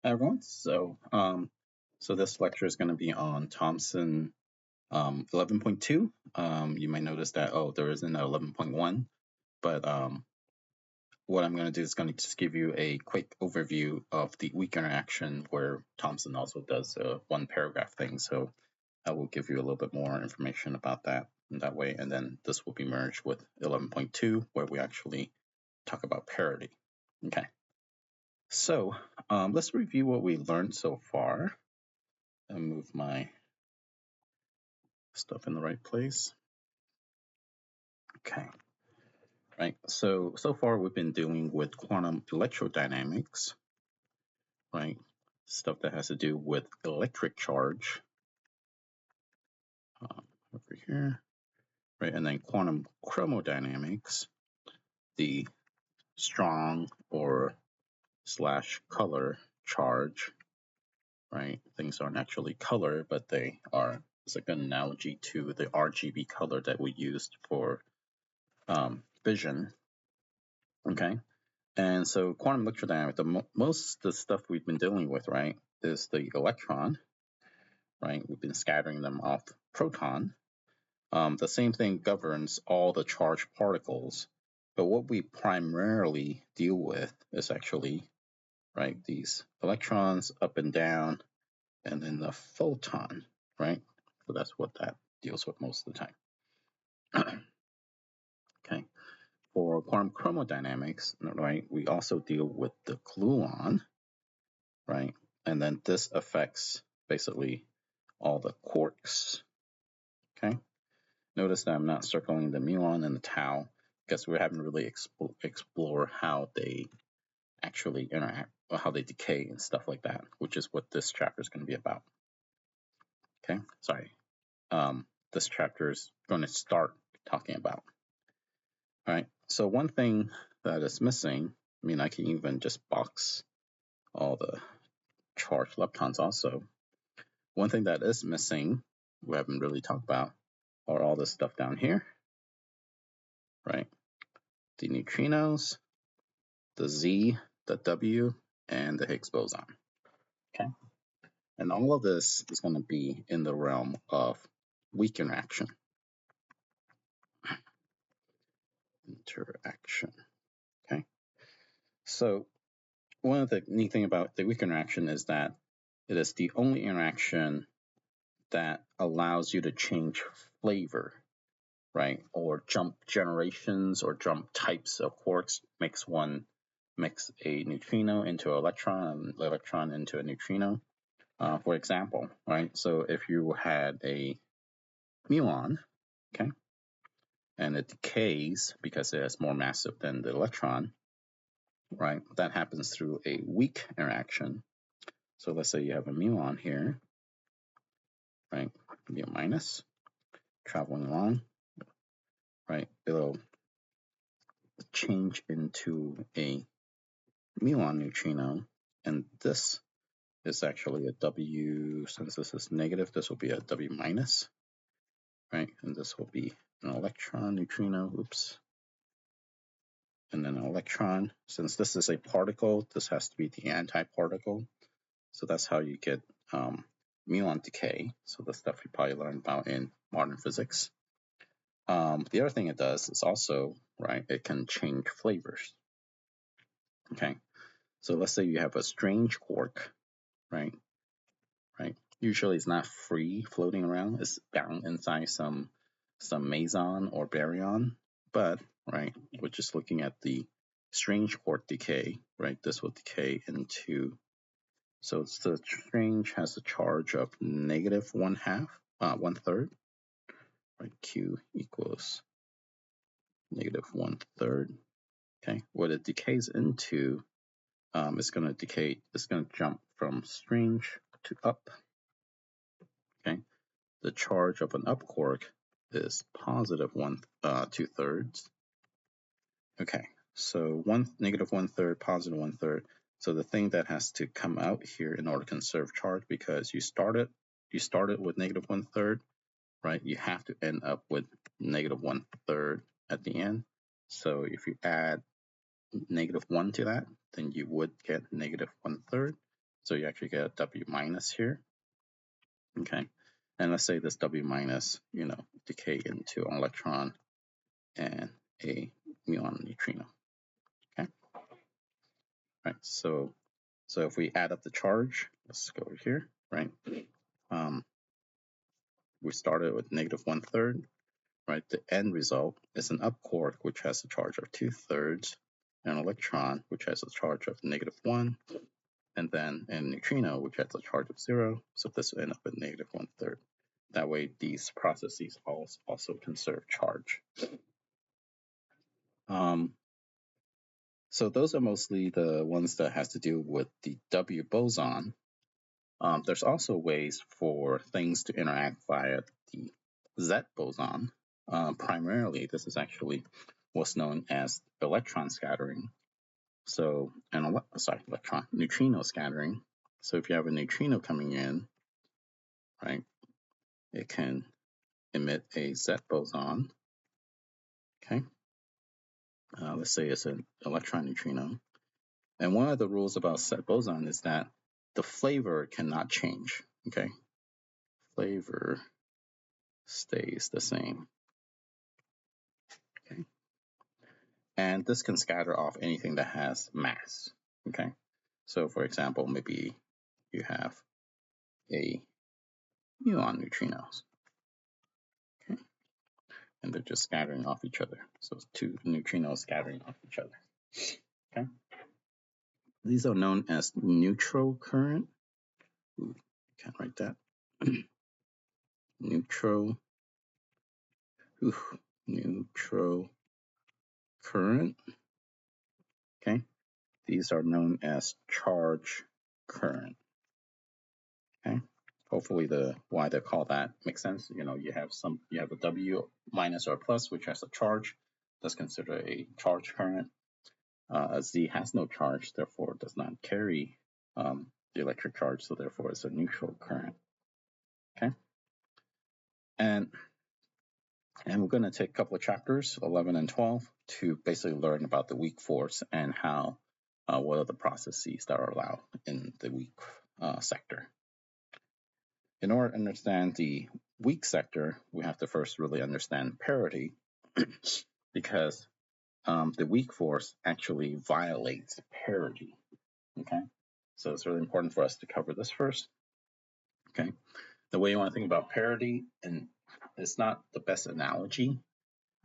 Hi everyone. So this lecture is going to be on Thomson 11.2. You might notice that there isn't an 11.1, but what I'm going to do is going to just give you a quick overview of the weak interaction where Thomson also does a one paragraph thing. So I will give you a little bit more information about that in that way, and then this will be merged with 11.2 where we actually talk about parity. Okay. So let's review what we learned so far. And move my stuff in the right place. Okay. Right. So far we've been dealing with quantum electrodynamics, right? Stuff that has to do with electric charge over here, right? And then quantum chromodynamics, the strong or slash color charge, right? Things aren't actually color, but they are. It's a good analogy to the RGB color that we used for vision. Okay. And so quantum electrodynamics, most of the stuff we've been dealing with, right, is the electron, right? We've been scattering them off proton. The same thing governs all the charged particles, but what we primarily deal with is actually, right, these electrons up and down, and then the photon, right? So that's what that deals with most of the time. Okay. For quantum chromodynamics, right, we also deal with the gluon, right? And then this affects basically all the quarks, okay? Notice that I'm not circling the muon and the tau because we haven't really explore how they actually interact or how they decay and stuff like that, which is what this chapter is going to be about. Okay, sorry. This chapter is going to start talking about. All right, so one thing that is missing, I mean, I can even just box all the charged leptons also. One thing that is missing, we haven't really talked about, are all this stuff down here, right? The neutrinos, the Z, the W, and the Higgs boson. Okay. And all of this is going to be in the realm of weak interaction. Okay. So one of the neat thing about the weak interaction is that it is the only interaction that allows you to change flavor, right? Or jump generations or jump types of quarks, makes a neutrino into an electron into a neutrino. For example, right? So if you had a muon, okay, and it decays because it is more massive than the electron, right? That happens through a weak interaction. So let's say you have a muon here, right? Be a minus traveling along, right? It'll change into a muon neutrino, and this is actually a W, since this is negative, this will be a W minus, right? And this will be an electron neutrino, oops. And then an electron. Since this is a particle, this has to be the antiparticle. So that's how you get muon decay. So the stuff you probably learned about in modern physics. The other thing it does is also, right, it can change flavors. Okay. So let's say you have a strange quark, right? Usually it's not free floating around. It's bound inside some meson or baryon. But, right, we're just looking at the strange quark decay, right? This will decay into, so the strange has a charge of negative 1/3, right? Q equals negative 1/3. Okay, what it decays into, it's going to jump from strange to up. Okay, the charge of an up quark is positive 2/3. Okay, so negative 1/3, positive 1/3. So the thing that has to come out here in order to conserve charge, because you started with negative 1/3, right? You have to end up with negative 1/3 at the end. So if you add -1 to that, then you would get negative 1/3. So you actually get a W minus here. Okay. And let's say this W minus, decay into an electron and a muon neutrino. Okay. Right. So if we add up the charge, let's go over here, right? We started with -1/3, right? The end result is an up quark, which has a charge of 2/3, an electron, which has a charge of -1, and then a neutrino, which has a charge of 0. So this will end up at -1/3. That way, these processes also conserve charge. So those are mostly the ones that has to do with the W boson. There's also ways for things to interact via the Z boson. Primarily, this is actually what's known as electron scattering. So, neutrino scattering. So if you have a neutrino coming in, right, it can emit a Z boson. Okay. Let's say it's an electron neutrino. And one of the rules about Z boson is that the flavor cannot change. Okay. Flavor stays the same. Okay. And this can scatter off anything that has mass. Okay. So for example, maybe you have a muon neutrinos. Okay. And they're just scattering off each other. So it's two neutrinos scattering off each other. Okay. These are known as neutral current. Ooh, can't write that. Neutral current. Okay. These are known as charge current. Okay. Hopefully the why they call that makes sense. You have a W minus or plus, which has a charge. That's considered a charge current. A Z has no charge, therefore does not carry the electric charge, so therefore it's a neutral current. Okay. And we're going to take a couple of chapters, 11 and 12, to basically learn about the weak force and how what are the processes that are allowed in the weak sector. In order to understand the weak sector, we have to first really understand parity, because the weak force actually violates parity. Okay, so it's really important for us to cover this first. Okay, the way you want to think about parity, and it's not the best analogy,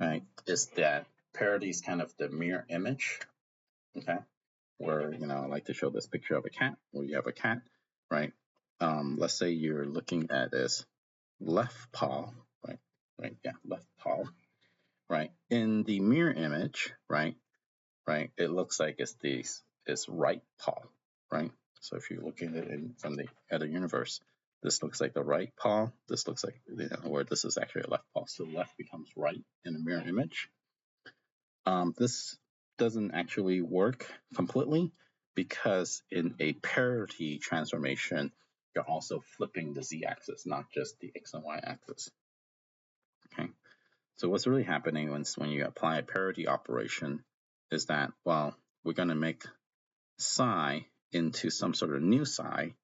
right, is that parity is kind of the mirror image. Okay, where I like to show this picture of a cat, where you have a cat, right? Let's say you're looking at this left paw, left paw, right? In the mirror image, right, it looks like it's right paw, right? So if you're looking at it from the other universe, this looks like the right paw. This looks like where this is actually a left paw. So left becomes right in the mirror image. This doesn't actually work completely, because in a parity transformation, you're also flipping the z-axis, not just the x and y axis. Okay, so what's really happening when you apply a parity operation is that, well, we're going to make psi into some sort of new psi,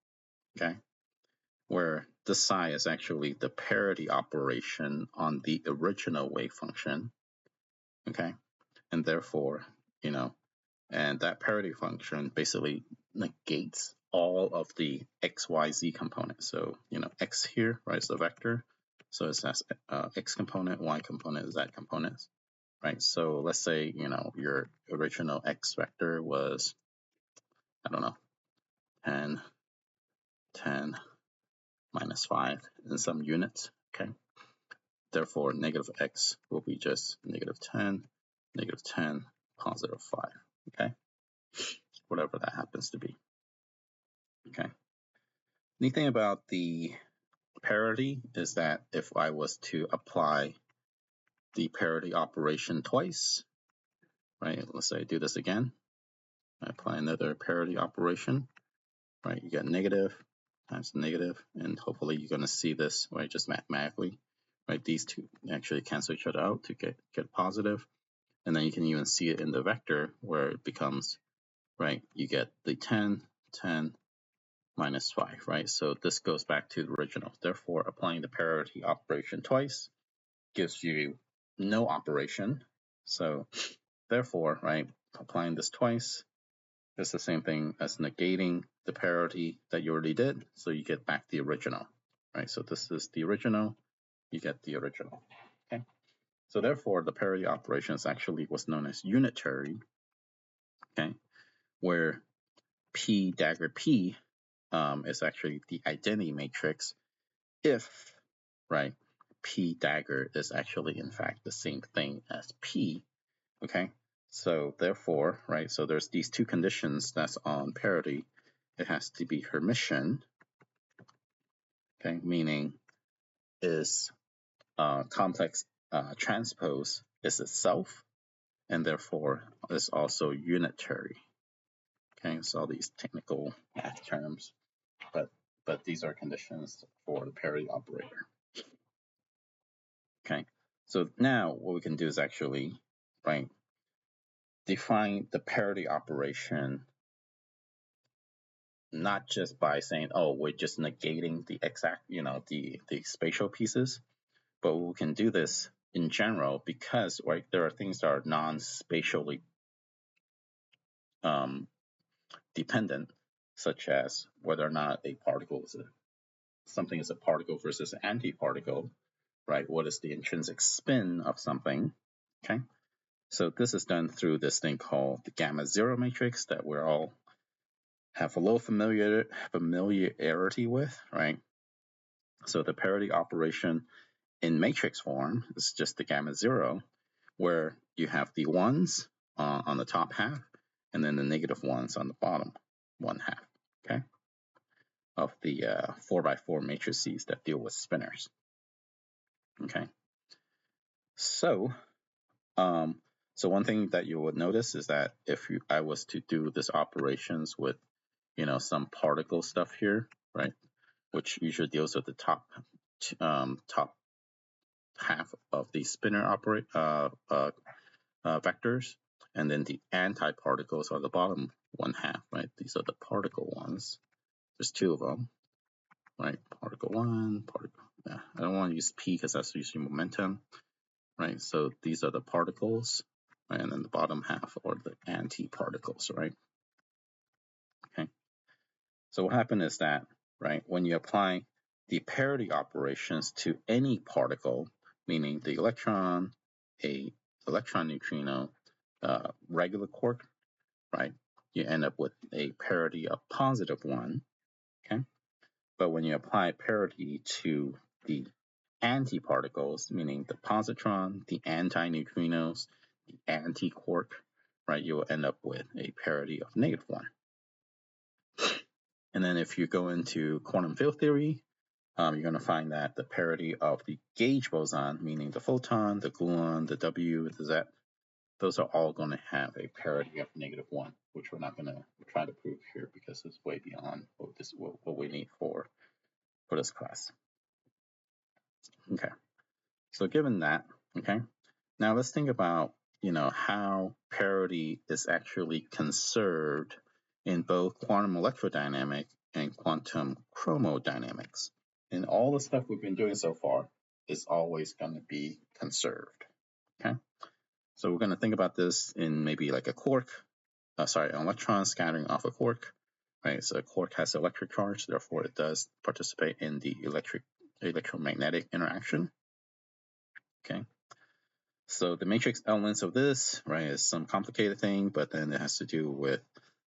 okay, where the psi is actually the parity operation on the original wave function, okay, and therefore, and that parity function basically negates all of the x, y, z components. So, x here, right, is the vector. So it has x component, y component, z components, right? So let's say, your original x vector was, I don't know, 10 minus 5 in some units, okay? Therefore, negative x will be just -10, -10, +5, okay? Whatever that happens to be, okay? Neat thing about the parity is that if I was to apply the parity operation twice, right? Let's say I do this again. I apply another parity operation, right? You get negative times negative, and hopefully you're going to see this, right, just mathematically, right? These two actually cancel each other out to get positive, and then you can even see it in the vector where it becomes, right, you get the 10, 10, minus 5, right? So this goes back to the original. Therefore, applying the parity operation twice gives you no operation. So therefore, right, applying this twice is the same thing as negating the parity that you already did. So you get back the original, right? So this is the original, you get the original, okay? So therefore, the parity operation is actually what's known as unitary, okay? Where P dagger P is actually the identity matrix if, right, P dagger is actually in fact the same thing as P, okay? So therefore, right, so there's these two conditions that's on parity. It has to be Hermitian, okay, meaning is complex transpose is itself, and therefore is also unitary. Okay, so all these technical math terms, but these are conditions for the parity operator. Okay, so now what we can do is actually, right, define the parity operation not just by saying, oh, we're just negating the exact, the spatial pieces, but we can do this in general because, right, there are things that are non-spatially dependent, such as whether or not a particle is something is a particle versus an antiparticle, right? What is the intrinsic spin of something? Okay, so this is done through this thing called the gamma zero matrix that we're all have a little familiarity with, right? So the parity operation in matrix form is just the gamma zero, where you have the ones on the top half and then the negative ones on the bottom one half, okay, of the 4x4 matrices that deal with spinors. Okay, so so one thing that you would notice is that if I was to do this operations with, some particle stuff here, right, which usually deals with the top half of the spinor vectors, and then the antiparticles are the bottom one half, right? These are the particle ones. There's two of them, right? Particle one, particle. Yeah, I don't want to use P because that's usually momentum, right? So these are the particles, right? And then the bottom half are the antiparticles, right? Okay. So what happened is that, right, when you apply the parity operations to any particle, meaning the electron, a electron neutrino, regular quark, right, you end up with a parity of +1, okay? But when you apply parity to the antiparticles, meaning the positron, the antineutrinos, the antiquark, right, you will end up with a parity of -1. And then if you go into quantum field theory, you're going to find that the parity of the gauge boson, meaning the photon, the gluon, the W, the Z, those are all going to have a parity of -1, which we're not going to try to prove here because it's way beyond what we need for this class. Okay, so given that, okay, now let's think about, how parity is actually conserved in both quantum electrodynamics and quantum chromodynamics. And all the stuff we've been doing so far is always going to be conserved. Okay, so we're going to think about this in maybe like a quark, an electron scattering off a quark, right? So a quark has electric charge, therefore it does participate in the electromagnetic interaction. Okay, so the matrix elements of this, right, is some complicated thing, but then it has to do with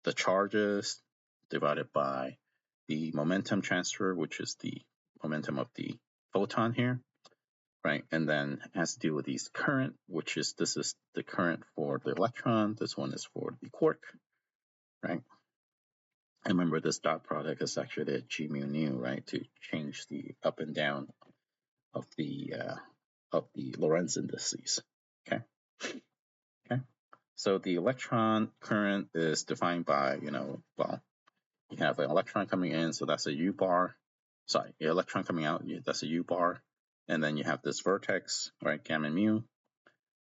the charges divided by the momentum transfer, which is the momentum of the photon here, right? And then it has to do with these current, which is, this is the current for the electron, this one is for the quark, right? And remember, this dot product is actually a G mu nu, right, to change the up and down of the Lorentz indices, okay? Okay, so the electron current is defined by, well, you have an electron coming in, so that's a U bar. Sorry, the electron coming out, that's a U bar. And then you have this vertex, right, gamma mu.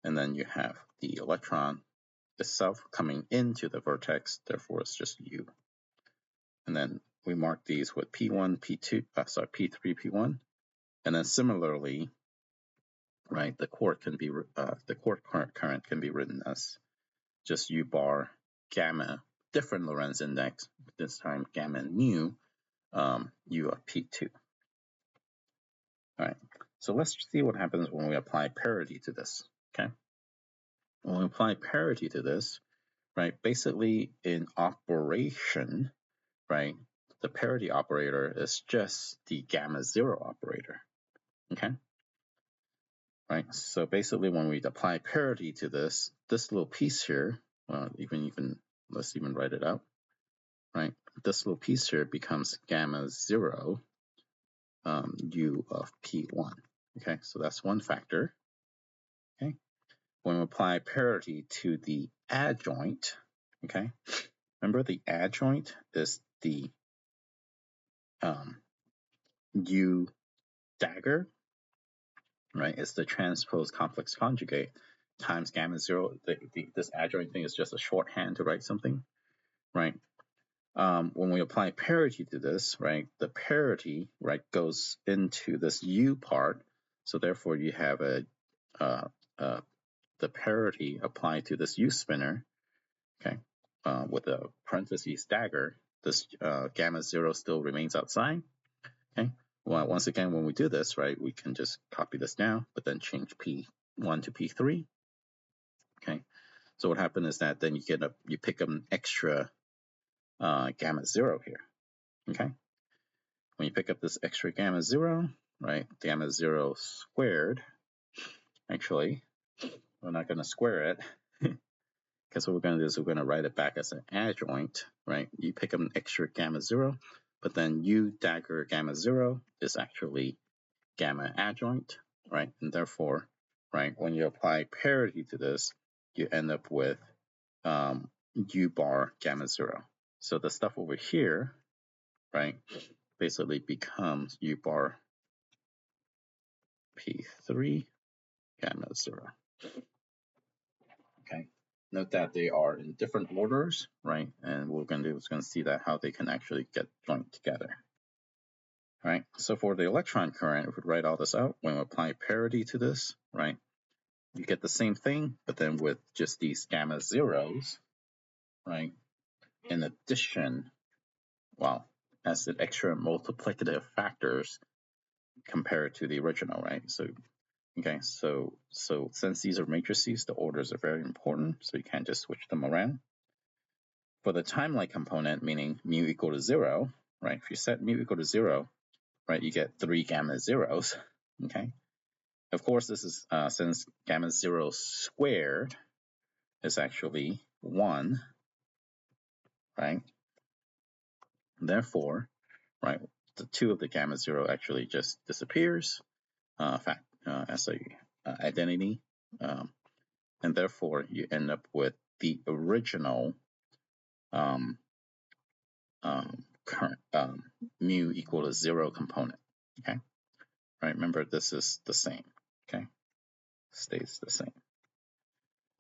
And then you have the electron itself coming into the vertex, therefore it's just U. And then we mark these with P1, P2, P3, P1, and then similarly, right, the core current can be written as just U bar gamma, different Lorentz index, this time gamma nu, U of P2. All right, so let's see what happens when we apply parity to this, okay? When we apply parity to this, right, basically in operation, right, the parity operator is just the gamma zero operator, okay? Right, so basically when we apply parity to this little piece here, let's even write it out, right? This little piece here becomes gamma zero U of P1, okay? So that's one factor, okay? When we apply parity to the adjoint, okay? Remember the adjoint is the U dagger, right? It's the transpose complex conjugate times gamma zero. This adjoint thing is just a shorthand to write something, right? When we apply parity to this, right, the parity, right, goes into this U part. So therefore you have the parity applied to this U spinner, okay, with a parentheses dagger. This gamma zero still remains outside, okay. Well, once again, when we do this, right, we can just copy this down, but then change P1 to P3, okay. So what happened is that then you pick up an extra gamma zero here, okay. When you pick up this extra gamma zero, right, gamma zero squared, actually, we're not going to square it, because what we're going to do is we're going to write it back as an adjoint, right? You pick up an extra gamma zero, but then U dagger gamma zero is actually gamma adjoint, right? And therefore, right, when you apply parity to this, you end up with U bar gamma zero. So the stuff over here, right, basically becomes U bar P3 gamma zero. Okay. Note that they are in different orders, right? And what we're going to do is going to see that how they can actually get joined together. All right. So for the electron current, if we write all this out, when we apply parity to this, right, you get the same thing, but then with just these gamma zeros, right? In addition, well, as the extra multiplicative factors compared to the original, right? So, okay, so since these are matrices, the orders are very important, so you can't just switch them around. For the timeline component, meaning mu equal to 0, right? If you set mu equal to 0, right, you get 3 gamma zeros, okay? Of course, this is since gamma 0 squared is actually 1, right? Therefore, right, the 2 of the gamma 0 actually just disappears as a identity, and therefore you end up with the original current mu equal to 0 component, okay? Right, remember this is the same, okay? Stays the same.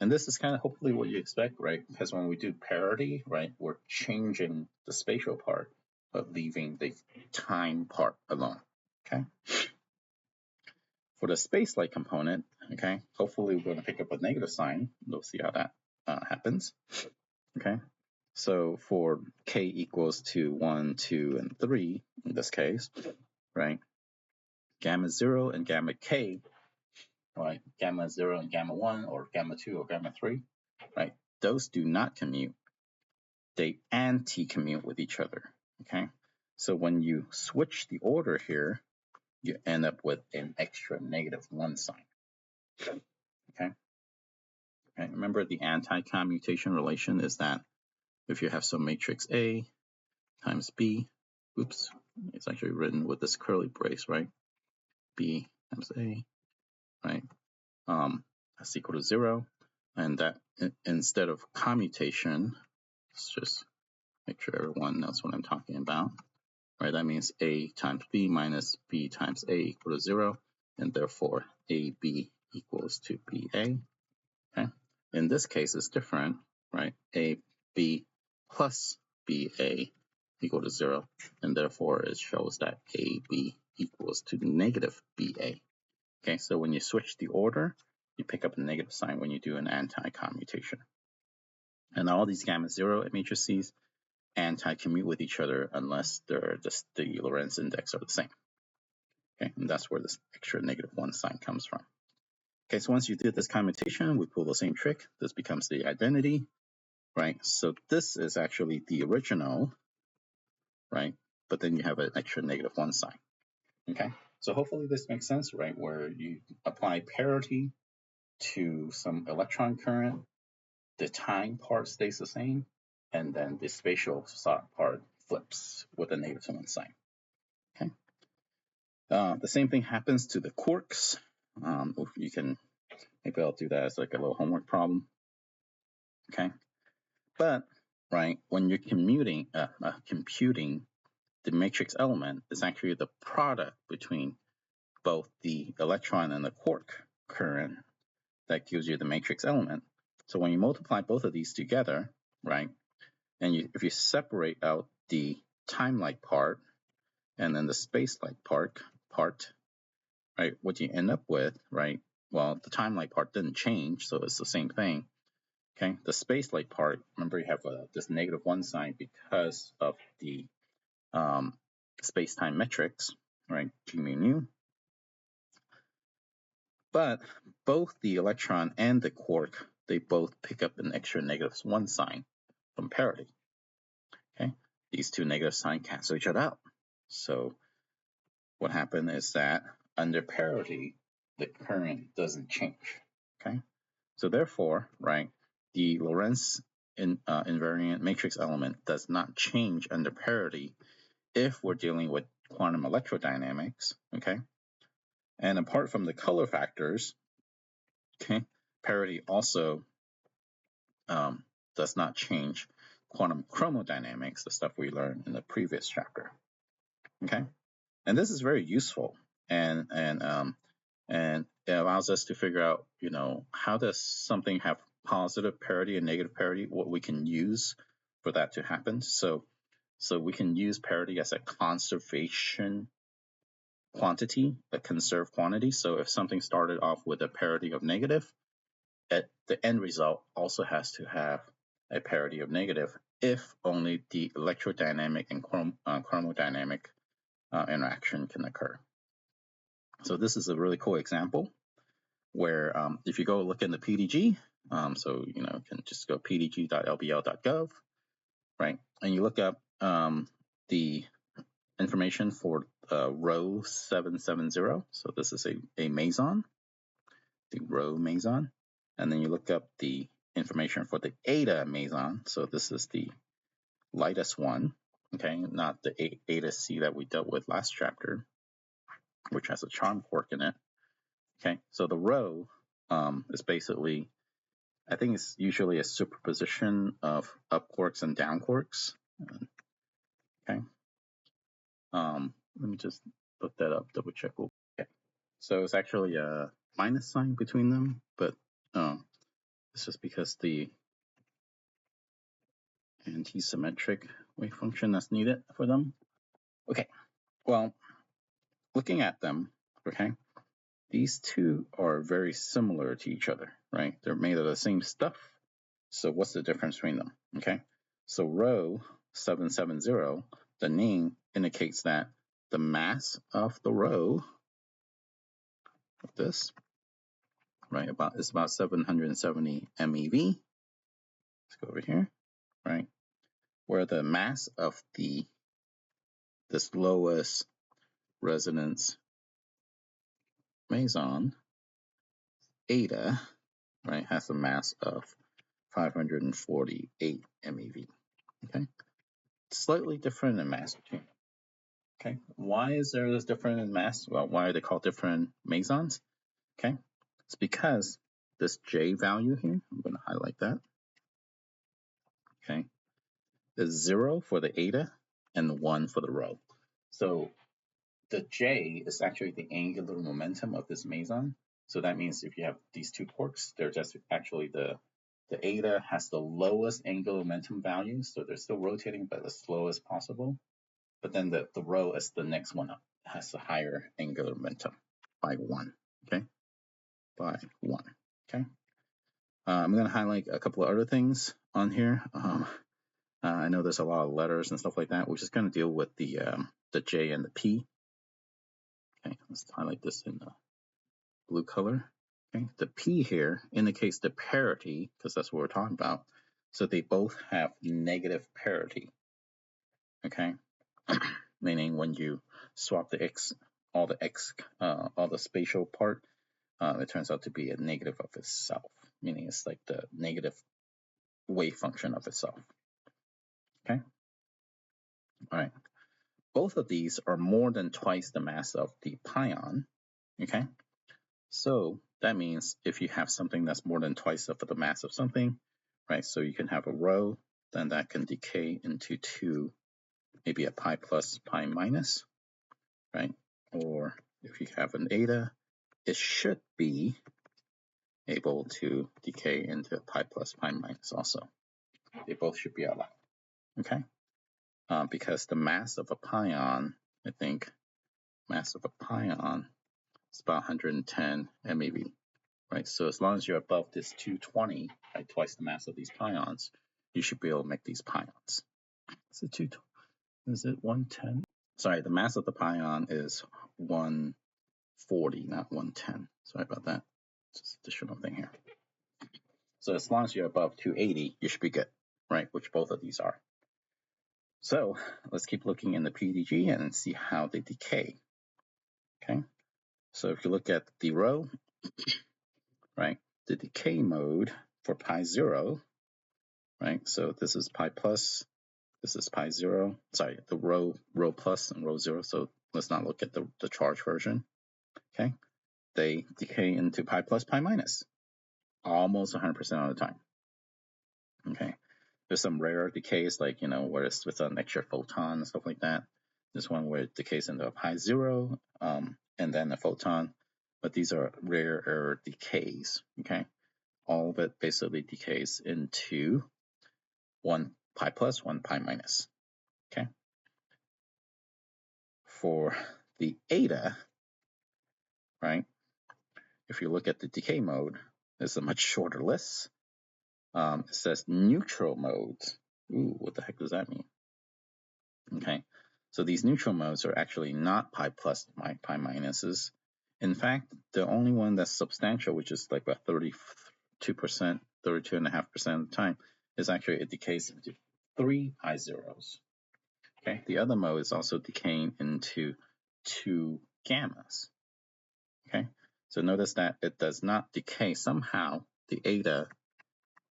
And this is kind of hopefully what you expect, right? Because when we do parity, right, we're changing the spatial part, but leaving the time part alone, okay? For the space-like component, okay, hopefully we're going to pick up a negative sign. We'll see how that happens, okay? So for k equals to 1, 2, and 3, in this case, right, gamma 0 and gamma k, right, gamma 0 and gamma 1, or gamma 2 or gamma 3, right, those do not commute. They anti-commute with each other, okay? So when you switch the order here, you end up with an extra -1 sign, okay? Okay, remember the anti-commutation relation is that if you have some matrix A times B, oops, it's actually written with this curly brace, right? B times A, right? That's equal to 0. And that instead of commutation, let's just make sure everyone knows what I'm talking about, right? That means A times B minus B times A equal to 0, and therefore AB equals to BA, okay? In this case, it's different, right? AB plus BA equal to 0, and therefore it shows that AB equals to negative BA. Okay, so when you switch the order, you pick up a negative sign when you do an anti-commutation. And all these gamma 0 matrices anti-commute with each other unless they're just the Lorentz index are the same. Okay, and that's where this extra -1 sign comes from. Okay, so once you did this commutation, we pull the same trick. This becomes the identity, right? So this is actually the original, right? But then you have an extra -1 sign. Okay, so hopefully this makes sense, right? Where you apply parity to some electron current, the time part stays the same, and then the spatial part flips with a -1 sign. Okay. The same thing happens to the quarks. You can, maybe I'll do that as like a little homework problem. Okay. But, right, when you're computing the matrix element, it's actually the product between both the electron and the quark current that gives you the matrix element. So when you multiply both of these together, right, and if you separate out the time-like part and then the space-like part, right, what you end up with, right, well, the time-like part didn't change, so it's the same thing. Okay, the space-like part, remember you have this -1 sign because of the space-time metrics, right, G mu nu. But both the electron and the quark, they both pick up an extra -1 sign from parity. Okay, these two negative signs cancel each other out. So what happened is that under parity, the current doesn't change. Okay, so therefore, right, the Lorentz invariant matrix element does not change under parity if we're dealing with quantum electrodynamics. Okay, and apart from the color factors, okay, parity also does not change quantum chromodynamics, the stuff we learned in the previous chapter. Okay, and this is very useful, and it allows us to figure out, you know, how does something have positive parity and negative parity, what we can use for that to happen. So we can use parity as a conservation quantity, a conserved quantity. So if something started off with a parity of negative, at the end result also has to have a parity of negative if only the electrodynamic and chromodynamic interaction can occur. So this is a really cool example where if you go look in the PDG, so you know, you can just go pdg.lbl.gov, right, and you look up the information for row 770. So this is a meson, the row meson, and then you look up the information for the eta meson. So this is the lightest one, okay, not the eta C that we dealt with last chapter, which has a charm quark in it. Okay, so the row is basically, I think it's usually a superposition of up quarks and down quarks. Okay, let me just look that up, double check. Okay, so it's actually a minus sign between them, but it's just because the anti-symmetric wave function that's needed for them. Okay, well, looking at them, okay, these two are very similar to each other, right? They're made of the same stuff. So what's the difference between them? Okay, so row 770, the name indicates that the mass of the row of this, right, is about 770 MeV. Let's go over here, right, where the mass of this lowest resonance meson, eta, right, has a mass of 548 MeV. Okay, slightly different in mass between. Okay, why is there this different in mass? Well, why are they called different mesons? Okay, it's because this J value here, I'm going to highlight that. Okay, is 0 for the eta and 1 for the row. So the J is actually the angular momentum of this meson. So that means if you have these two quarks, they're just actually the The eta has the lowest angular momentum value, so they're still rotating, but as slow as possible. But then the rho is the next one up, has a higher angular momentum by 1, okay? By 1, okay? I'm going to highlight a couple of other things on here. I know there's a lot of letters and stuff like that. We're just going to deal with the J and the P. Okay, let's highlight this in the blue color. Okay, the P here indicates the parity, because that's what we're talking about. So they both have negative parity. Okay, meaning when you swap the x, all the spatial part, it turns out to be a negative of itself, meaning it's like the negative wave function of itself. Okay, all right. Both of these are more than twice the mass of the pion. Okay, so that means if you have something that's more than twice of the mass of something, right? So you can have a rho, then that can decay into 2, maybe a pi plus, pi minus, right? Or if you have an eta, it should be able to decay into pi plus, pi minus also. They both should be allowed, okay? Because the mass of a pion, I think, mass of a pion is about 110 MeV, right? So as long as you're above this 220, right, twice the mass of these pions, you should be able to make these pions. Is it 220? Is it 110? Sorry, the mass of the pion is 140, not 110. Sorry about that. Just additional thing here. So as long as you're above 280, you should be good, right? Which both of these are. So let's keep looking in the PDG and see how they decay. Okay. So if you look at the rho, right, the decay mode for pi 0, right? So this is pi plus, this is pi 0. Sorry, the rho plus and rho 0. So let's not look at the charge version. Okay. They decay into pi plus, pi minus, almost 100% of the time. Okay. There's some rare decays, like, where it's with an extra photon and stuff like that. This one where it decays into a pi 0, and then a photon. But these are rare decays, okay? All of it basically decays into 1 pi plus, 1 pi minus, okay? For the eta, right, if you look at the decay mode, it's a much shorter list. It says neutral modes. Ooh, what the heck does that mean? Okay, so these neutral modes are actually not pi plus, pi minuses. In fact, the only one that's substantial, which is like about 32%, 32.5% of the time, is actually it decays into 3 pi zeros. Okay, the other mode is also decaying into 2 gammas. Okay, so notice that it does not decay. Somehow the eta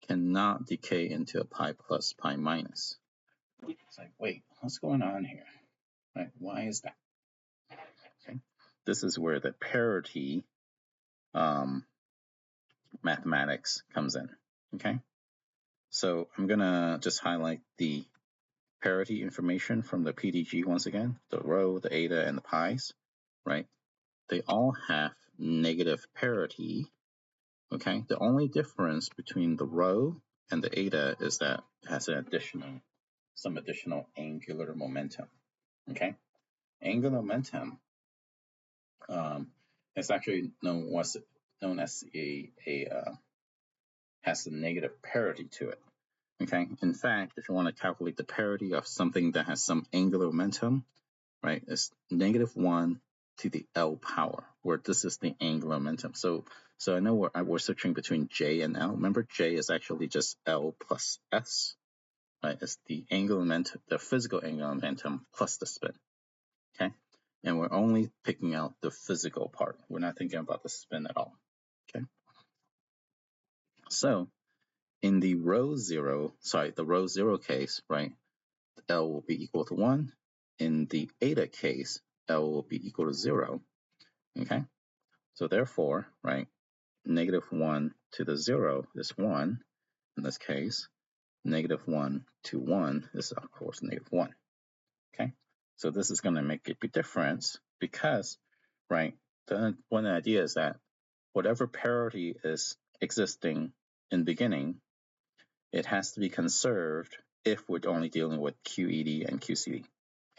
cannot decay into a pi plus, pi minus. It's like, wait, what's going on here? Right? Why is that? Okay, this is where the parity mathematics comes in. Okay, so I'm gonna just highlight the parity information from the PDG once again. The rho, the eta, and the pi's. Right? They all have negative parity. Okay, the only difference between the rho and the eta is that it has some additional angular momentum. Okay, angular momentum is actually known as has a negative parity to it. Okay, in fact, if you want to calculate the parity of something that has some angular momentum, right, it's -1 to the L power, where this is the angular momentum. So I know we're switching between J and L. Remember, J is actually just L plus S, right? It's the angular momentum, the physical angular momentum plus the spin. Okay, and we're only picking out the physical part. We're not thinking about the spin at all. Okay, so in the rho 0 case, right, L will be equal to 1. In the eta case, L will be equal to 0. Okay, so therefore, right, -1 to the 0 is 1 in this case. -1 to 1 is, of course, -1. Okay, so this is going to make a big difference because, right, one idea is that whatever parity is existing in the beginning, it has to be conserved if we're only dealing with QED and QCD.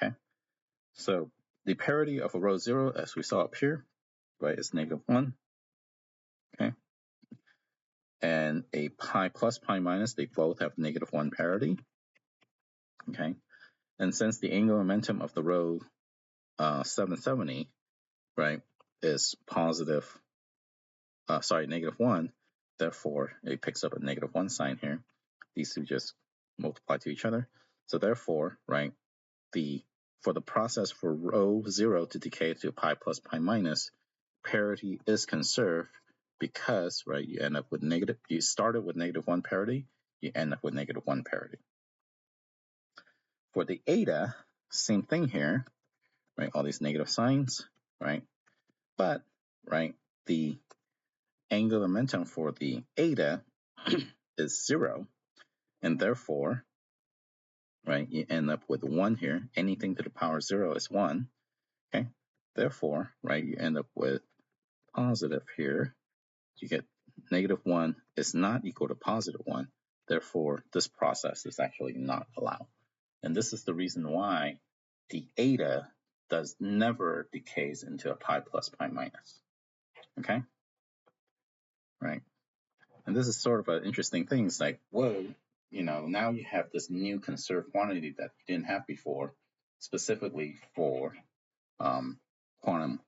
Okay, so the parity of a row 0, as we saw up here, right, is -1. Okay, and a pi plus pi minus, they both have -1 parity. Okay, and since the angular momentum of the row 770, right, is positive, -1, therefore it picks up a -1 sign here. These two just multiply to each other. So therefore, right, for the process for row 0 to decay to pi plus pi minus, parity is conserved because, right, you end up with you started with -1 parity, you end up with -1 parity. For the eta, same thing here, right, all these negative signs, right, but, right, the angular momentum for the eta is 0, and therefore, right, you end up with 1 here. Anything to the power 0 is 1. Okay, therefore, right, you end up with positive here. You get -1 is not equal to +1. Therefore, this process is actually not allowed. And this is the reason why the eta never decays into a pi plus pi minus. Okay, right. And this is sort of an interesting thing. It's like, whoa, now you have this new conserved quantity that you didn't have before, specifically for quantum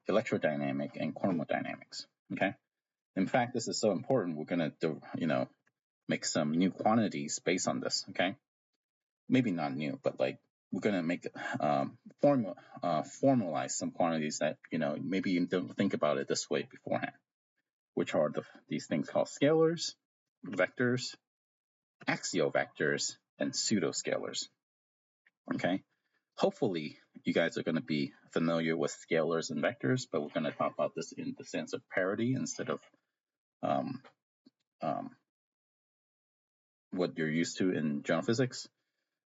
electrodynamic and thermodynamics. Okay. In fact, this is so important. We're going to, make some new quantities based on this. Okay. Maybe not new, but like we're going to make formalize some quantities that, maybe you don't think about it this way beforehand, which are these things called scalars, vectors, axial vectors, and pseudoscalars. Okay. Hopefully, you guys are going to be familiar with scalars and vectors, but we're going to talk about this in the sense of parity instead of what you're used to in general physics.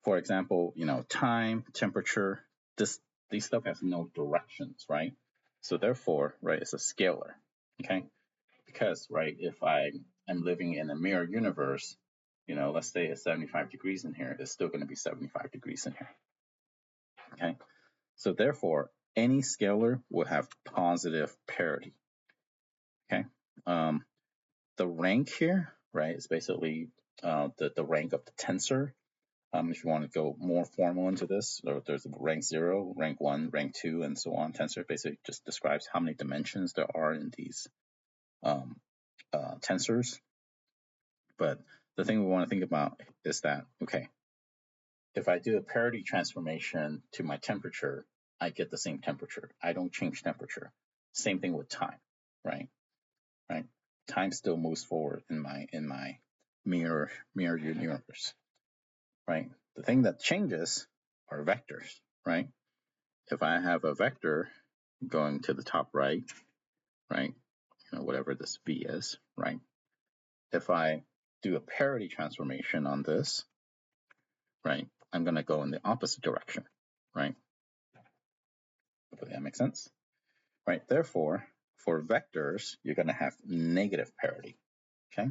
For example, time, temperature, these stuff has no directions, right? So therefore, right, it's a scalar, okay? Because, right, if I am living in a mirror universe, let's say it's 75 degrees in here, it's still going to be 75 degrees in here, okay? So therefore, any scalar will have positive parity, okay? The rank here, right, is basically the rank of the tensor. If you want to go more formal into this, there's rank 0, rank 1, rank 2, and so on. Tensor basically just describes how many dimensions there are in these tensors. But the thing we want to think about is that, okay, if I do a parity transformation to my temperature, I get the same temperature. I don't change temperature. Same thing with time, right? Right? Time still moves forward in my mirror universe, right? The thing that changes are vectors, right? If I have a vector going to the top right, right, whatever this v is, right? If I do a parity transformation on this, right, I'm going to go in the opposite direction, right? Hopefully that makes sense, right? Therefore, for vectors, you're going to have negative parity, okay?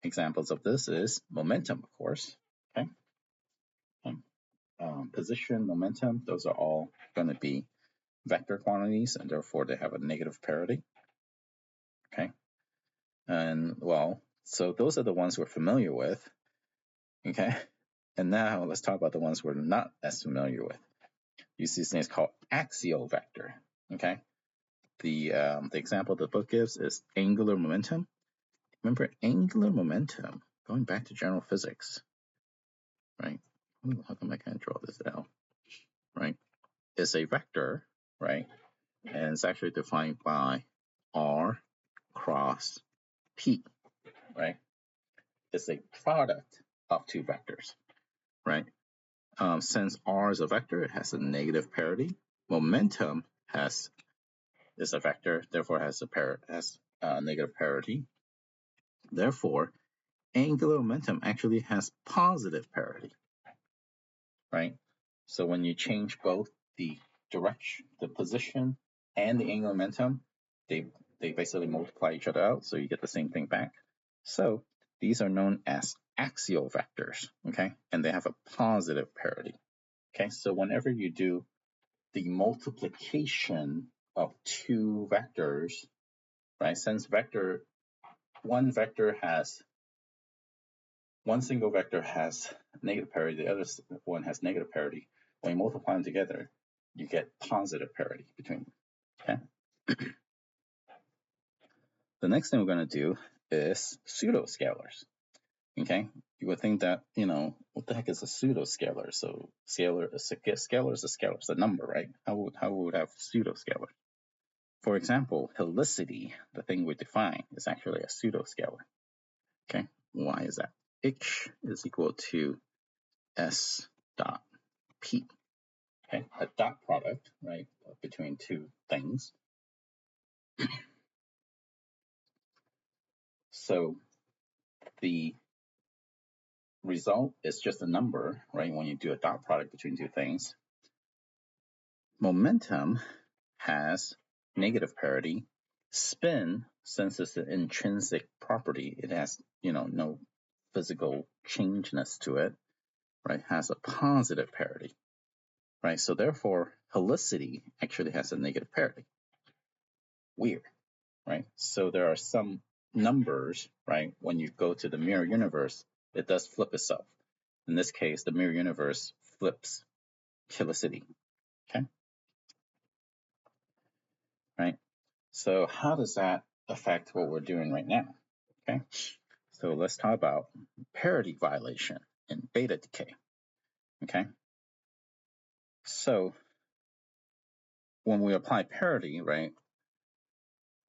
Examples of this is momentum, of course, okay? Position, momentum, those are all going to be vector quantities, and therefore they have a negative parity, okay? And well, so those are the ones we're familiar with, okay? And now let's talk about the ones we're not as familiar with. You see these things called axial vector, okay? The example the book gives is angular momentum. Remember, angular momentum, going back to general physics, right? How come I can't draw this out, right? It's a vector, right? And it's actually defined by R cross P, right? It's a product of two vectors, right? Since R is a vector, it has a negative parity. Momentum is a vector, therefore has negative parity. Therefore, angular momentum actually has positive parity, right? So when you change both the direction, the position, and the angular momentum, they basically multiply each other out, so you get the same thing back. So These are known as axial vectors, okay? And they have a positive parity, okay? So whenever you do the multiplication of two vectors, right? Since one single vector has negative parity, the other one has negative parity. When you multiply them together, you get positive parity between them, okay? The next thing we're going to do is pseudoscalars, okay? You would think that, what the heck is a pseudoscalar? So scalar is a scalar, it's a number, right? How would we have pseudoscalar? For example, helicity, the thing we define, is actually a pseudoscalar, okay? Why is that? H is equal to S dot P, okay? A dot product, right, between two things. So the result is just a number, right? When you do a dot product between two things. Momentum has negative parity. Spin, since it's an intrinsic property, it has, no physical changeness to it, right? Has a positive parity, right? So therefore, helicity actually has a negative parity. Weird, right? So there are some numbers, right? When you go to the mirror universe, it does flip itself. In this case, the mirror universe flips helicity, okay? Right? So how does that affect what we're doing right now? Okay, so let's talk about parity violation in beta decay. Okay, so when we apply parity, right,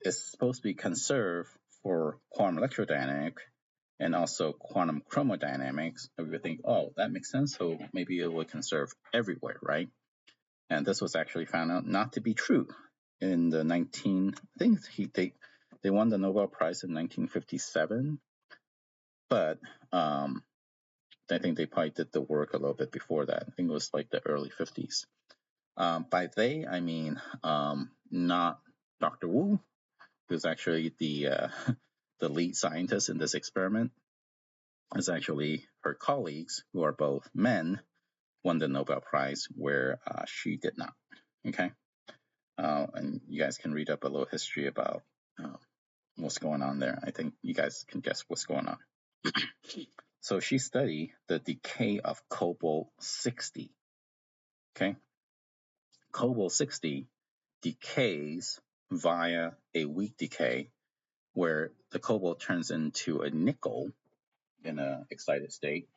it's supposed to be conserved for quantum electrodynamics and also quantum chromodynamics. And we would think, oh, that makes sense. So maybe it would conserve everywhere, right? And this was actually found out not to be true in the they won the Nobel Prize in 1957, but I think they probably did the work a little bit before that. I think it was like the early 50s. By they, I mean not Dr. Wu, who's actually the lead scientist in this experiment. It's actually her colleagues, who are both men, won the Nobel Prize, where she did not. Okay, and you guys can read up a little history about what's going on there. I think you guys can guess what's going on. So she studied the decay of cobalt-60. Okay, cobalt-60 decays via a weak decay, where the cobalt turns into a nickel in an excited state,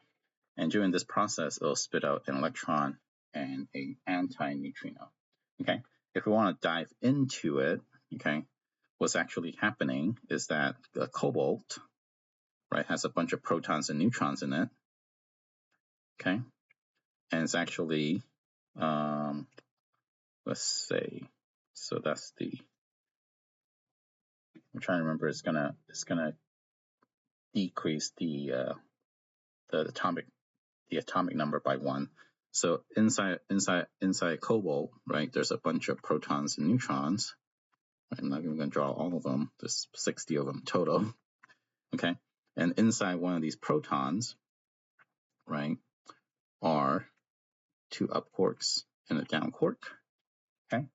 and during this process, it'll spit out an electron and an anti-neutrino. Okay, if we want to dive into it, okay, what's actually happening is that the cobalt, right, has a bunch of protons and neutrons in it. Okay, and it's actually, let's say, so that's I'm trying to remember. It's gonna decrease the atomic number by 1. So inside cobalt, right, there's a bunch of protons and neutrons. I'm not even going to draw all of them. There's 60 of them total. Okay, and inside one of these protons, right, are 2 up quarks and a down quark. Okay,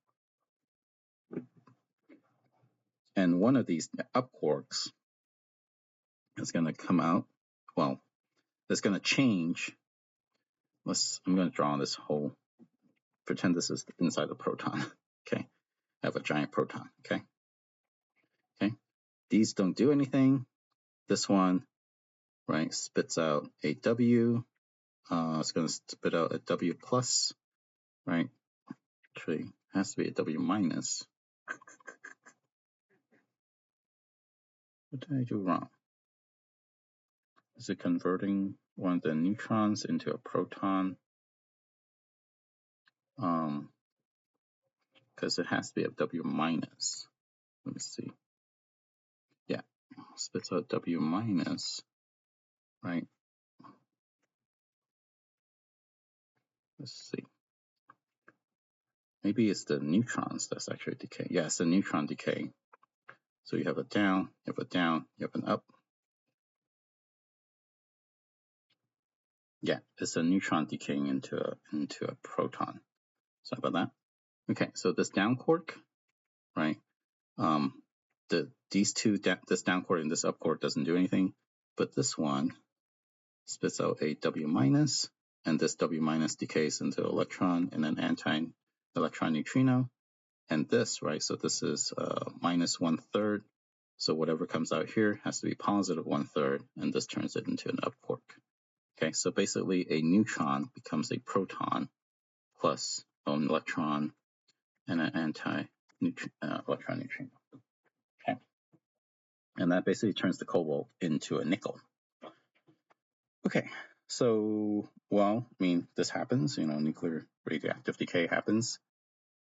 and one of these up quarks is going to come out. Well, it's going to change. I'm going to draw this whole. Pretend this is inside the proton. Okay, I have a giant proton. Okay. These don't do anything. This one, right, spits out a W. It's going to spit out a W plus, right? Actually, it has to be a W minus. What did I do wrong? Is it converting one of the neutrons into a proton? Because it has to be a W minus. Let me see. Yeah, spits out W minus, right? Let's see. Maybe it's the neutrons that's actually decaying. Yeah, it's the neutron decay. So you have a down, you have a down, you have an up. Yeah, it's a neutron decaying into a proton. Sorry about that. Okay, so this down quark, right? This down quark and this up quark doesn't do anything, but this one spits out a W minus, and this W minus decays into electron and an anti-electron neutrino, and this, right? So this is minus 1/3. So whatever comes out here has to be positive 1/3, and this turns it into an up quark. Okay, so basically a neutron becomes a proton plus an electron and an anti-electron neutrino. Okay, and that basically turns the cobalt into a nickel. Okay, so, well, I mean, this happens, nuclear radioactive decay happens,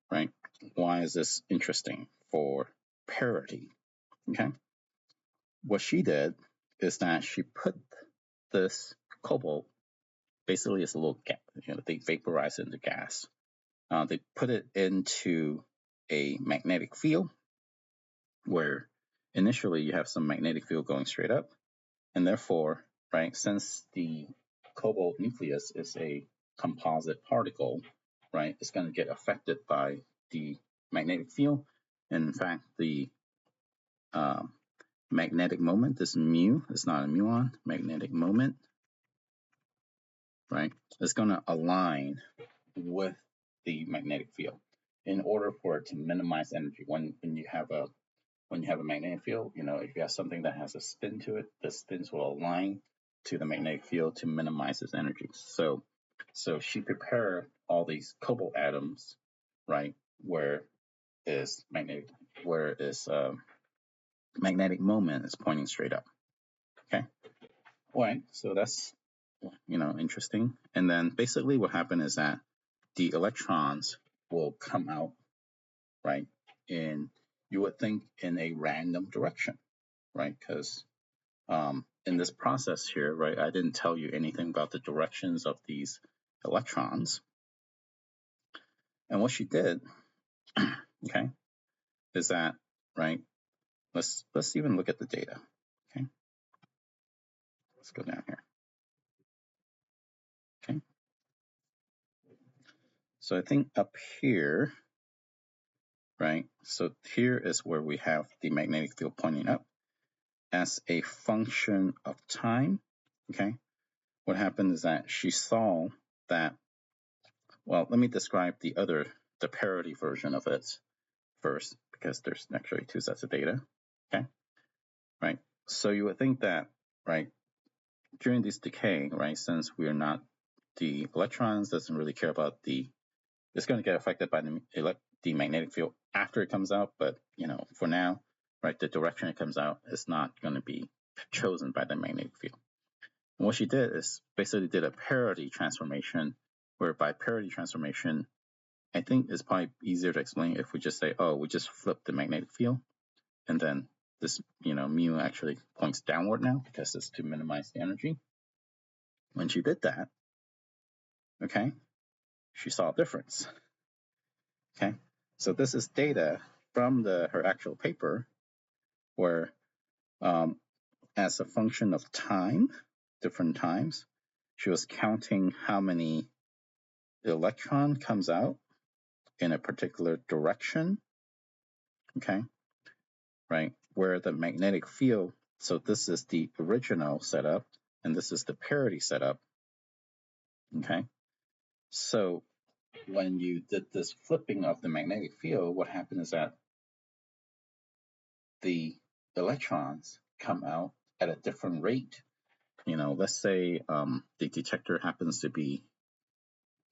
right? Why is this interesting? For parity, okay? What she did is that she put this cobalt, basically it's a little gas, they vaporize it into gas. They put it into a magnetic field where initially you have some magnetic field going straight up, and therefore, right, since the cobalt nucleus is a composite particle, right, it's going to get affected by the magnetic field. And in fact, the magnetic moment, this mu, it's not a muon, magnetic moment, right, is going to align with the magnetic field in order for it to minimize energy. When you have a magnetic field, if you have something that has a spin to it, the spins will align to the magnetic field to minimize its energy. So she prepared all these cobalt atoms, right, where magnetic moment is pointing straight up. Okay, all right. So that's interesting. And then basically what happened is that the electrons will come out, right, in, you would think, in a random direction, right? Because in this process here, right, I didn't tell you anything about the directions of these electrons. And what she did, okay, is that, right, let's even look at the data, okay? Let's go down here, okay? So I think up here, right, so here is where we have the magnetic field pointing up as a function of time, okay? What happened is that she saw that, well, let me describe the parity version of it first, because there's actually two sets of data, okay? Right, so you would think that, right, during this decay, right, since we're not, the electrons doesn't really care about it's going to get affected by the magnetic field after it comes out, but, for now, right, the direction it comes out is not going to be chosen by the magnetic field. And what she did is basically did a parity transformation, where by parity transformation, I think it's probably easier to explain if we just say, oh, we just flip the magnetic field, and then this, mu actually points downward now because it's to minimize the energy. When she did that, okay, she saw a difference. Okay, so this is data from her actual paper, where as a function of time, different times, she was counting how many electron comes out in a particular direction, okay, right, where the magnetic field, so this is the original setup, and this is the parity setup, okay? So when you did this flipping of the magnetic field, what happened is that the electrons come out at a different rate. Let's say the detector happens to be,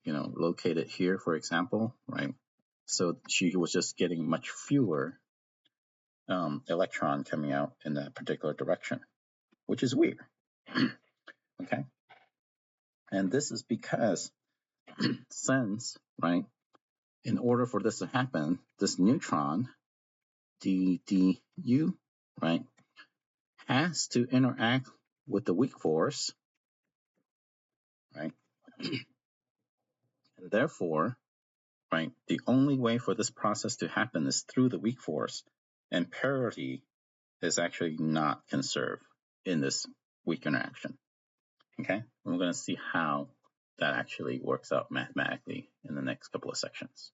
located here, for example, right? So she was just getting much fewer electron coming out in that particular direction, which is weird. Okay, and this is because since, right, in order for this to happen, this neutron, DU, right, has to interact with the weak force, right? And therefore, right, the only way for this process to happen is through the weak force, and parity is actually not conserved in this weak interaction. Okay, and we're going to see how that actually works out mathematically in the next couple of sections.